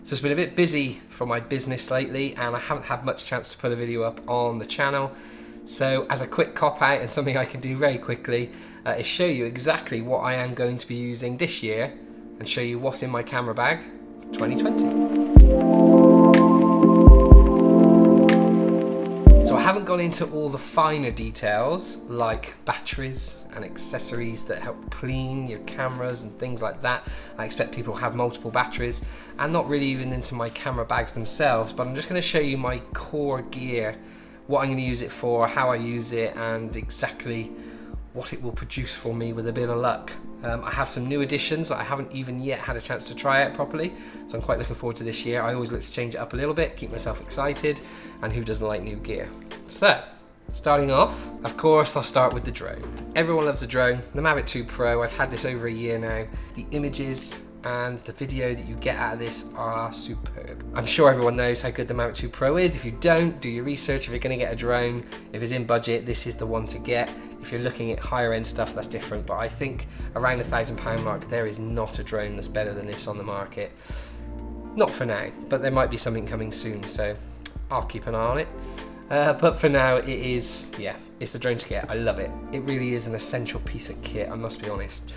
So it's been a bit busy for my business lately and I haven't had much chance to put a video up on the channel. So as a quick cop out and something I can do very quickly is show you exactly what I am going to be using this year and show you what's in my camera bag for 2020. So I haven't gone into all the finer details like batteries and accessories that help clean your cameras and things like that. I expect people have multiple batteries, and not really even into my camera bags themselves, but I'm just going to show you my core gear, what I'm going to use it for, how I use it, and exactly what it will produce for me with a bit of luck. I have some new additions that I haven't even yet had a chance to try out properly, so I'm quite looking forward to this year. I always look to change it up a little bit, keep myself excited, and who doesn't like new gear? So, starting off, of course, I'll start with the drone. Everyone loves the drone, the Mavic 2 Pro. I've had this over a year now. The images and the video that you get out of this are superb. I'm sure everyone knows how good the Mavic 2 Pro is. If you don't, do your research. If you're going to get a drone, if it's in budget, this is the one to get. If you're looking at higher end stuff, that's different, but I think around the £1,000 mark, there is not a drone that's better than this on the market. Not for now, but there might be something coming soon, so I'll keep an eye on it. But for now, it is, it's the drone to get. I love it. It really is an essential piece of kit, I must be honest.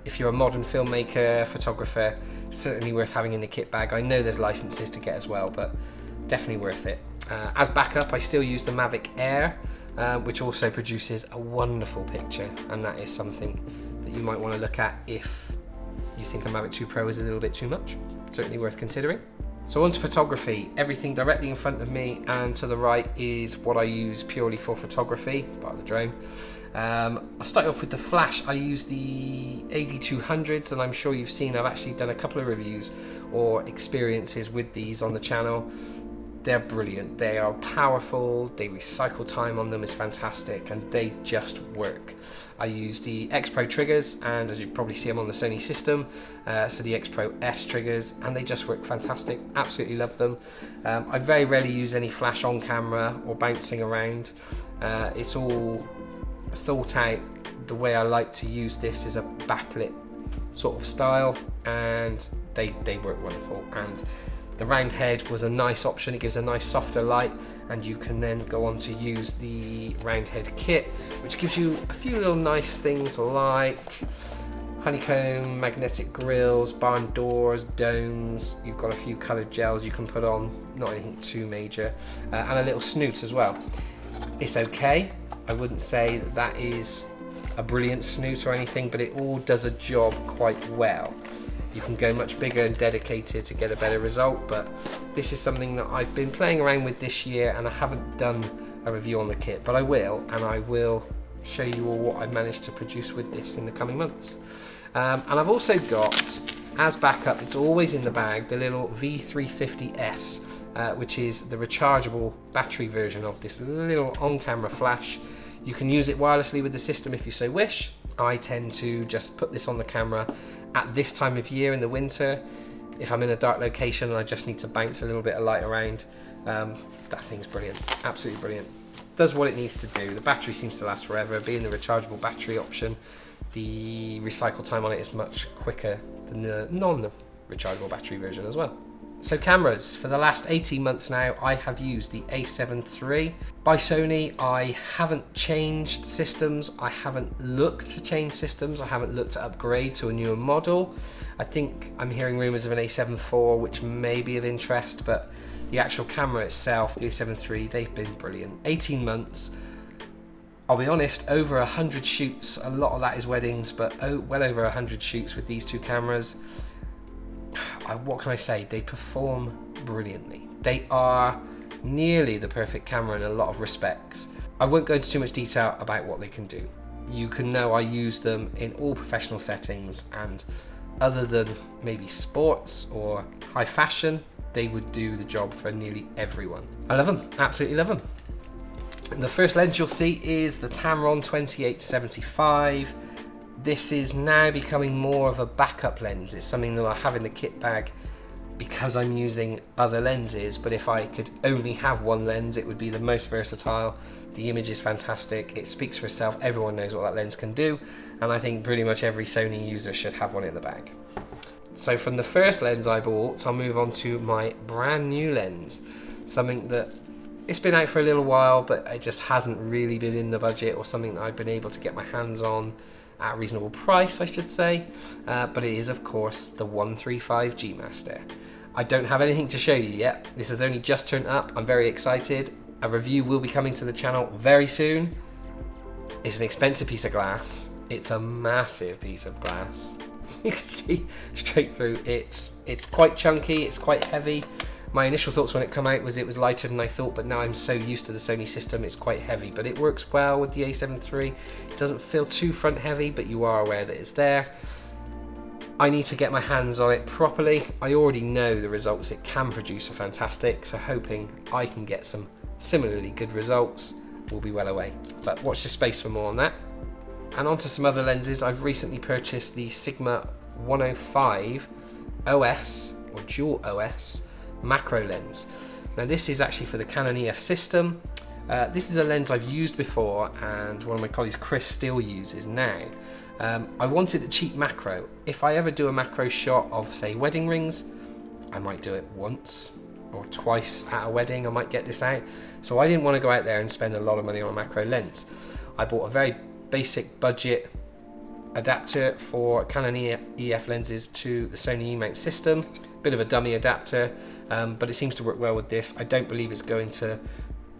If you're a modern filmmaker, photographer, certainly worth having in the kit bag. I know there's licenses to get as well, but definitely worth it. As backup, I still use the Mavic Air, which also produces a wonderful picture, and that is something that you might want to look at if you think a Mavic 2 Pro is a little bit too much. Certainly worth considering. So on to photography. Everything directly in front of me and to the right is what I use purely for photography, part of the drone. I'll start off with the flash. I use the AD200s, and I'm sure you've seen I've actually done a couple of reviews or experiences with these on the channel. They're brilliant. They are powerful, they recycle time on them is fantastic, and they just work. I use the X Pro triggers, and as you probably see I'm on the Sony system, so the X Pro S triggers, and they just work fantastic. Absolutely love them. I very rarely use any flash on camera or bouncing around. It's all thought out. The way I like to use this is a backlit sort of style, and they work wonderful. And the round head was a nice option. It gives a nice softer light, and you can then go on to use the round head kit, which gives you a few little nice things like honeycomb, magnetic grills, barn doors, domes. You've got a few coloured gels you can put on, not anything too major, and a little snoot as well. It's okay. I wouldn't say that is a brilliant snoot or anything, but it all does a job quite well. You can go much bigger and dedicated to get a better result, but this is something that I've been playing around with this year, and I haven't done a review on the kit, but I will, and I will show you all what I've managed to produce with this in the coming months. And I've also got, as backup, it's always in the bag, the little V350S, which is the rechargeable battery version of this little on-camera flash. You can use it wirelessly with the system if you so wish. I tend to just put this on the camera at this time of year in the winter. If I'm in a dark location and I just need to bounce a little bit of light around, that thing's brilliant, absolutely brilliant. Does what it needs to do. The battery seems to last forever. Being the rechargeable battery option, the recycle time on it is much quicker than the non-rechargeable battery version as well. So cameras, for the last 18 months now, I have used the A7 III by Sony. I haven't changed systems. I haven't looked to change systems. I haven't looked to upgrade to a newer model. I think I'm hearing rumors of an A7 IV, which may be of interest, but the actual camera itself, the A7 III, they've been brilliant. 18 months. I'll be honest, over 100 shoots. A lot of that is weddings, but well over 100 shoots with these two cameras. What can I say? They perform brilliantly. They are nearly the perfect camera in a lot of respects. I won't go into too much detail about what they can do. You can know I use them in all professional settings, and other than maybe sports or high fashion, they would do the job for nearly everyone. I love them, absolutely love them. And the first lens you'll see is the Tamron 28-75. This is now becoming more of a backup lens. It's something that I have in the kit bag because I'm using other lenses, but if I could only have one lens, it would be the most versatile. The image is fantastic, it speaks for itself, everyone knows what that lens can do, and I think pretty much every Sony user should have one in the bag. So from the first lens I bought, I'll move on to my brand new lens. Something that it's been out for a little while, but it just hasn't really been in the budget, or something that I've been able to get my hands on at a reasonable price, I should say. But it is, of course, the 135 G Master. I don't have anything to show you yet. This has only just turned up. I'm very excited. A review will be coming to the channel very soon. It's an expensive piece of glass. It's a massive piece of glass. You can see straight through. It's quite chunky, it's quite heavy. My initial thoughts when it came out was it was lighter than I thought, but now I'm so used to the Sony system, it's quite heavy. But it works well with the A7 III. It doesn't feel too front heavy, but you are aware that it's there. I need to get my hands on it properly. I already know the results it can produce are fantastic, so hoping I can get some similarly good results will be well away. But watch this space for more on that. And onto some other lenses. I've recently purchased the Sigma 105 OS, or dual OS, macro lens. Now this is actually for the Canon EF system. This is a lens I've used before, and one of my colleagues, Chris, still uses now. I wanted a cheap macro. If I ever do a macro shot of, say, wedding rings, I might do it once or twice at a wedding. I might get this out. So I didn't want to go out there and spend a lot of money on a macro lens. I bought a very basic budget adapter for Canon EF lenses to the Sony E-mount system. Bit of a dummy adapter, but it seems to work well with this. I don't believe it's going to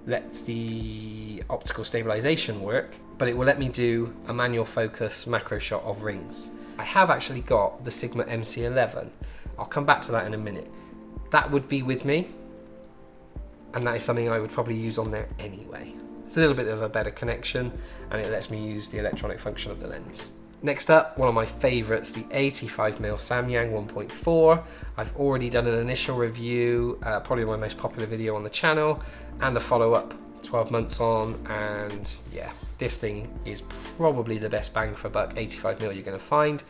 let the optical stabilization work, but it will let me do a manual focus macro shot of rings. I have actually got the Sigma MC11. I'll come back to that in a minute. That would be with me, and that is something I would probably use on there anyway. It's a little bit of a better connection, and it lets me use the electronic function of the lens. Next up, one of my favourites, the 85mm Samyang 1.4. I've already done an initial review, probably my most popular video on the channel, and a follow-up 12 months on, and yeah, this thing is probably the best bang for buck 85mm you're going to find.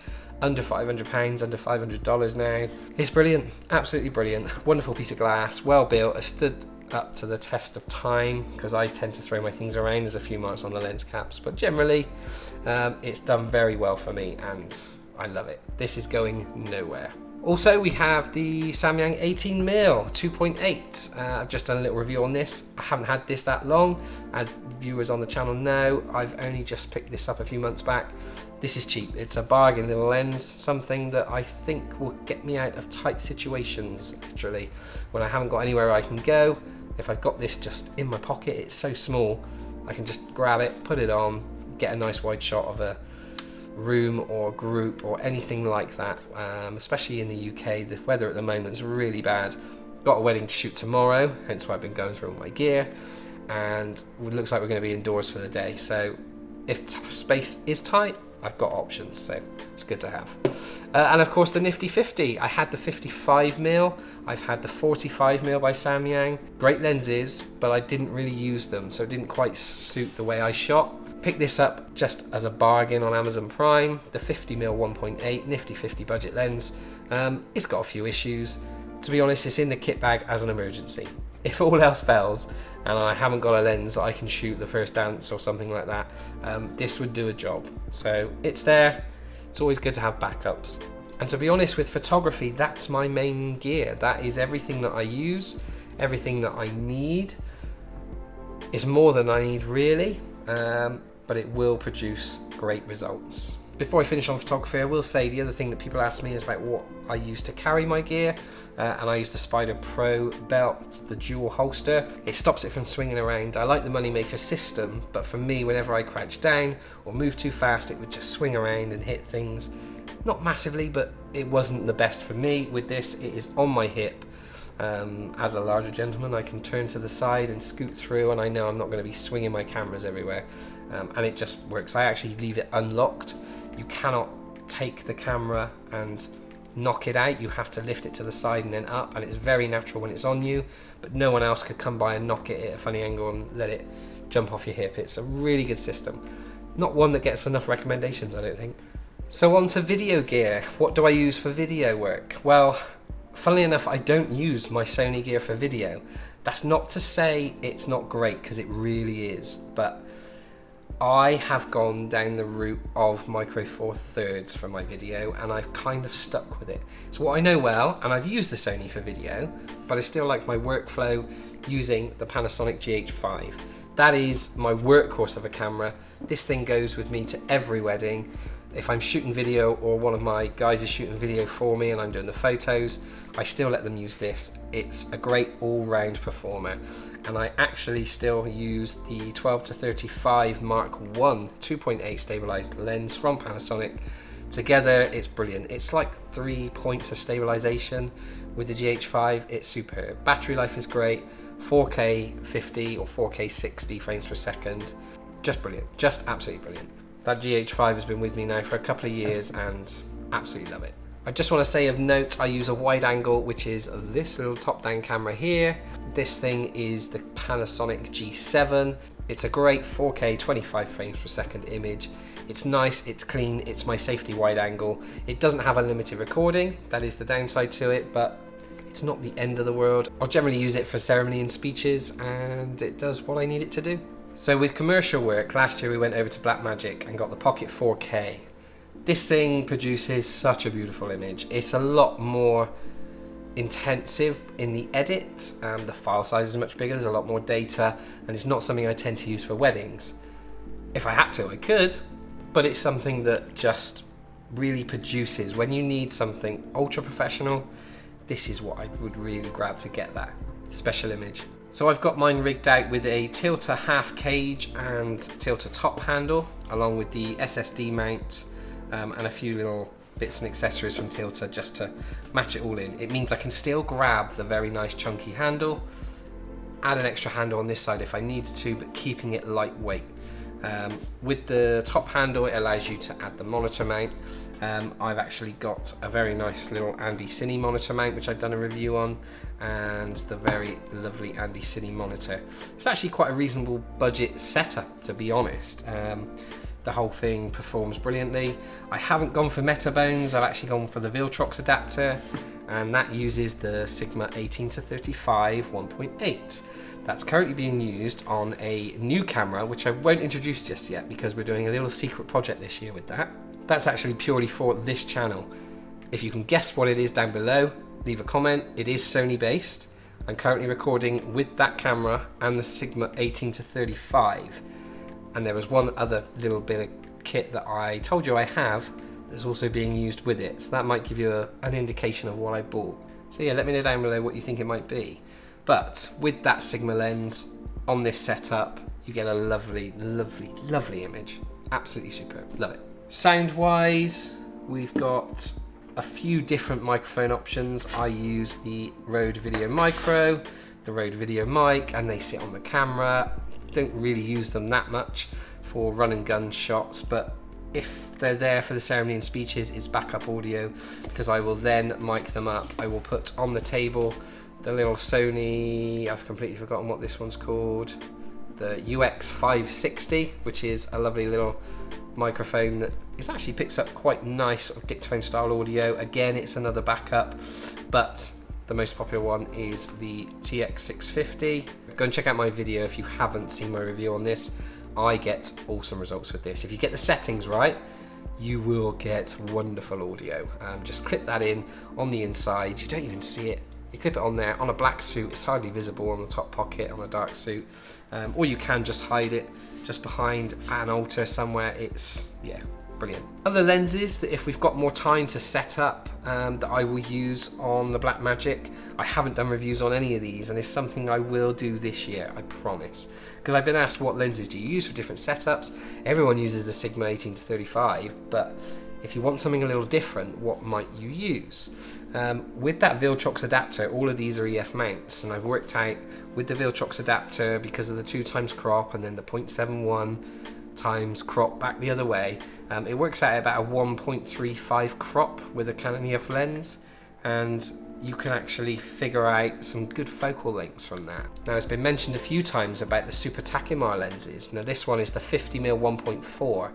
Under £500, under $500 now. It's brilliant, absolutely brilliant. Wonderful piece of glass, well built, has stood up to the test of time, because I tend to throw my things around. There's a few marks on the lens caps, but generally it's done very well for me, and I love it. This is going nowhere. Also, we have the Samyang 18mm 2.8. I've just done a little review on this. I haven't had this that long. As viewers on the channel know, I've only just picked this up a few months back. This is cheap. It's a bargain little lens, something that I think will get me out of tight situations, literally. When I haven't got anywhere I can go, if I've got this just in my pocket, it's so small, I can just grab it, put it on, get a nice wide shot of a room or group or anything like that. Especially in the UK, the weather at the moment is really bad. Got a wedding to shoot tomorrow, hence why I've been going through all my gear, and it looks like we're going to be indoors for the day. So if space is tight, I've got options, so it's good to have. And of course the nifty 50. I had the 55mm, I've had the 45mm by Samyang. Great lenses, but I didn't really use them, so it didn't quite suit the way I shot. Picked this up just as a bargain on Amazon Prime, the 50mm 1.8 nifty 50 budget lens. It's got a few issues. To be honest, it's in the kit bag as an emergency. If all else fails and I haven't got a lens that I can shoot the first dance or something like that, this would do a job. So it's there. It's always good to have backups. And to be honest, with photography, that's my main gear. That is everything that I use, everything that I need. It's more than I need really, but it will produce great results. Before I finish on photography, I will say the other thing that people ask me is about what I use to carry my gear, and I use the Spider Pro belt, the dual holster. It stops it from swinging around. I like the Moneymaker system, but for me, whenever I crouch down or move too fast, it would just swing around and hit things. Not massively, but it wasn't the best for me. With this, it is on my hip. As a larger gentleman, I can turn to the side and scoot through, and I know I'm not going to be swinging my cameras everywhere, and it just works. I actually leave it unlocked. You cannot take the camera and knock it out. You have to lift it to the side and then up, and it's very natural when it's on you, but no one else could come by and knock it at a funny angle and let it jump off your hip. It's a really good system. Not one that gets enough recommendations, I don't think. So on to video gear. What do I use for video work? Well, funnily enough, I don't use my Sony gear for video. That's not to say it's not great, because it really is, but I have gone down the route of micro four thirds for my video, and I've kind of stuck with it. It's what I know well, and I've used the Sony for video, but I still like my workflow using the Panasonic GH5. That is my workhorse of a camera. This thing goes with me to every wedding. If I'm shooting video or one of my guys is shooting video for me and I'm doing the photos, I still let them use this. It's a great all-round performer. And I actually still use the 12-35 Mark I 2.8 stabilized lens from Panasonic. Together, it's brilliant. It's like 3 points of stabilization with the GH5. It's superb. Battery life is great. 4K 50 or 4K 60 frames per second. Just brilliant. Just absolutely brilliant. That GH5 has been with me now for a couple of years and absolutely love it. I just want to say of note, I use a wide angle, which is this little top-down camera here. This thing is the Panasonic G7. It's a great 4K 25 frames per second image. It's nice, it's clean, it's my safety wide angle. It doesn't have unlimited recording, that is the downside to it, but it's not the end of the world. I'll generally use it for ceremony and speeches, and it does what I need it to do. So with commercial work, last year we went over to Blackmagic and got the Pocket 4K. This thing produces such a beautiful image. It's a lot more intensive in the edit. The file size is much bigger, there's a lot more data, and it's not something I tend to use for weddings. If I had to, I could, but it's something that just really produces. When you need something ultra professional, this is what I would really grab to get that special image. So I've got mine rigged out with a tilter half cage and tilter top handle, along with the SSD mount, and a few little bits and accessories from Tilter just to match it all in. It means I can still grab the very nice chunky handle, add an extra handle on this side if I need to, but keeping it lightweight. With the top handle, it allows you to add the monitor mount. I've actually got a very nice little Andy Cine monitor mount, which I've done a review on, and the very lovely Andy Cine monitor. It's actually quite a reasonable budget setup, to be honest. The whole thing performs brilliantly. I haven't gone for Metabones, I've actually gone for the Viltrox adapter, and that uses the Sigma 18-35 1.8. That's currently being used on a new camera, which I won't introduce just yet because we're doing a little secret project this year with that. That's actually purely for this channel. If you can guess what it is down below, leave a comment. It is Sony based. I'm currently recording with that camera and the Sigma 18-35. And there was one other little bit of kit that I told you I have that's also being used with it. So that might give you an indication of what I bought. So yeah, let me know down below what you think it might be. But with that Sigma lens on this setup, you get a lovely, lovely, lovely image. Absolutely superb. Love it. Sound wise, we've got a few different microphone options. I use the Rode Video Micro, the Rode Video Mic, and they sit on the camera. Don't really use them that much for run and gun shots, but if they're there for the ceremony and speeches, it's backup audio because I will then mic them up. I will put on the table the little Sony, I've completely forgotten what this one's called, the UX 560, which is a lovely little microphone that actually picks up quite nice sort of dictaphone style audio. Again, it's another backup, but the most popular one is the TX650. Go and check out my video if you haven't seen my review on this. I get awesome results with this. If you get the settings right, you will get wonderful audio. Just clip that in on the inside. You don't even see it. You clip it on there. On a black suit, it's hardly visible on the top pocket on a dark suit. Or you can just hide it just behind an altar somewhere. It's, yeah, brilliant. Other lenses that if we've got more time to set up that I will use on the Blackmagic. I haven't done reviews on any of these, and it's something I will do this year, I promise. Because I've been asked what lenses do you use for different setups. Everyone uses the Sigma 18-35, but if you want something a little different, what might you use? With that Viltrox adapter, all of these are EF mounts, and I've worked out with the Viltrox adapter, because of the 2x crop and then the 0.71 times crop back the other way, it works out about a 1.35 crop with a Canon EF lens, and you can actually figure out some good focal lengths from that. Now, it's been mentioned a few times about the Super Takumar lenses. Now, this one is the 50mm 1.4.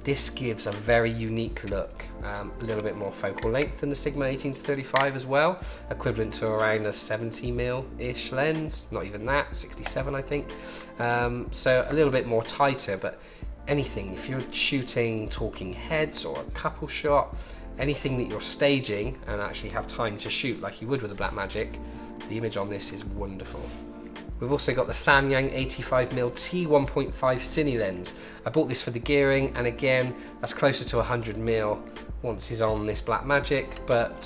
This gives a very unique look, a little bit more focal length than the Sigma 18-35 as well, equivalent to around a 70mm-ish lens, not even that, 67 I think. So a little bit more tighter, but anything. If you're shooting talking heads or a couple shot, anything that you're staging and actually have time to shoot like you would with a Blackmagic, the image on this is wonderful. We've also got the Samyang 85mm t1.5 cine lens. I bought this for the gearing, and again, that's closer to 100mm once it's on this Blackmagic, but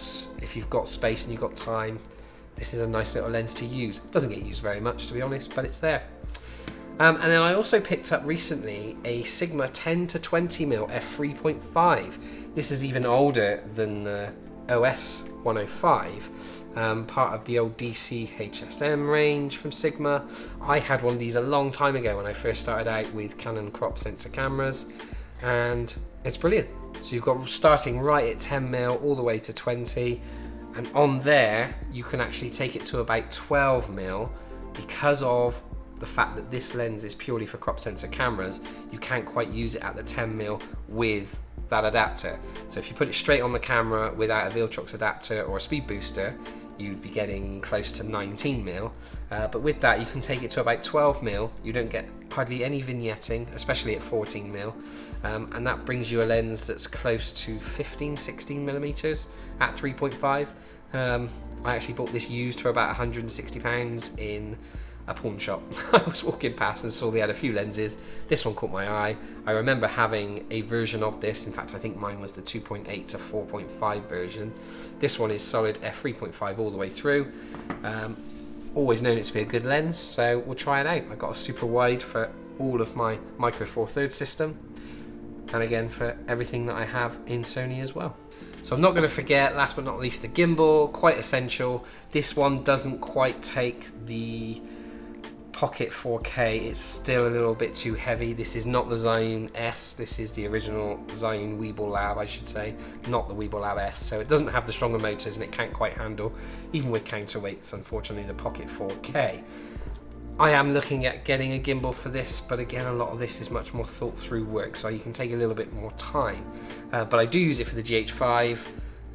if you've got space and you've got time, this is a nice little lens to use. It doesn't get used very much, to be honest, but it's there. And then I also picked up recently a Sigma 10 to 20mm f3.5. This is even older than the OS 105. Part of the old DC HSM range from Sigma. I had one of these a long time ago when I first started out with Canon crop sensor cameras, and it's brilliant. So you've got starting right at 10mm all the way to 20, and on there you can actually take it to about 12mm. Because of the fact that this lens is purely for crop sensor cameras, you can't quite use it at the 10mm with that adapter. So if you put it straight on the camera without a Viltrox adapter or a speed booster, you'd be getting close to 19mm, but with that you can take it to about 12mm. You don't get hardly any vignetting, especially at 14mm, and that brings you a lens that's close to 15-16mm at 3.5. I actually bought this used for about £160 in a pawn shop. I was walking past and saw they had a few lenses. This one caught my eye. I remember having a version of this. In fact, I think mine was the 2.8 to 4.5 version. This one is solid f3.5 all the way through. Always known it to be a good lens, so we'll try it out. I got a super wide for all of my micro four thirds system, and again for everything that I have in Sony as well. So I'm not going to forget, last but not least, the gimbal, quite essential. This one doesn't quite take the Pocket 4K, it's still a little bit too heavy. This is not the Zhiyun S, this is the original Zhiyun Weeble Lab, I should say, not the Weeble Lab S. So it doesn't have the stronger motors and it can't quite handle, even with counterweights, unfortunately, the Pocket 4K. I am looking at getting a gimbal for this, but again, a lot of this is much more thought through work, so you can take a little bit more time. But I do use it for the GH5,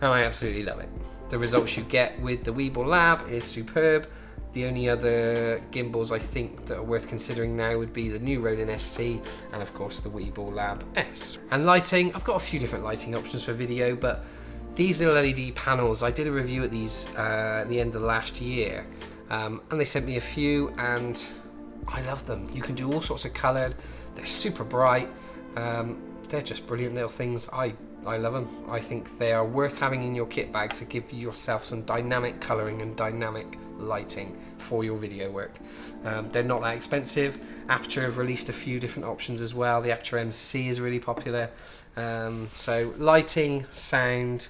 and I absolutely love it. The results you get with the Weeble Lab is superb. The only other gimbals I think that are worth considering now would be the new Ronin ST and of course the Weeble Lab S. And lighting, I've got a few different lighting options for video, but these little LED panels, I did a review at these at the end of last year, and they sent me a few and I love them. You can do all sorts of colour, they're super bright, they're just brilliant little things. I love them. I think they are worth having in your kit bag to give yourself some dynamic colouring and dynamic lighting for your video work. They're not that expensive. Aperture have released a few different options as well. The Aperture MC is really popular. So lighting, sound,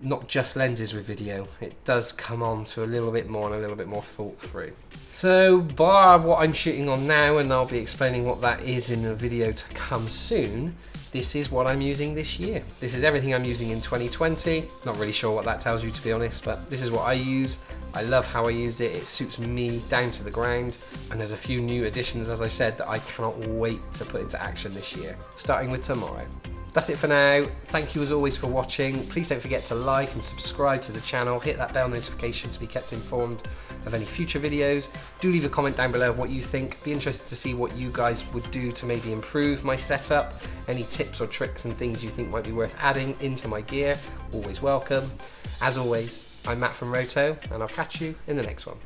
not just lenses with video. It does come on to a little bit more and a little bit more thought through. So bar what I'm shooting on now, and I'll be explaining what that is in a video to come soon, this is what I'm using this year. This is everything I'm using in 2020. Not really sure what that tells you, to be honest, but this is what I use. I love how I use it. It suits me down to the ground. And there's a few new additions, as I said, that I cannot wait to put into action this year, starting with tomorrow. That's it for now. Thank you as always for watching. Please don't forget to like and subscribe to the channel. Hit that bell notification to be kept informed of any future videos. Do leave a comment down below of what you think. Be interested to see what you guys would do to maybe improve my setup. Any tips or tricks and things you think might be worth adding into my gear. Always welcome. As always, I'm Matt from Roto, and I'll catch you in the next one.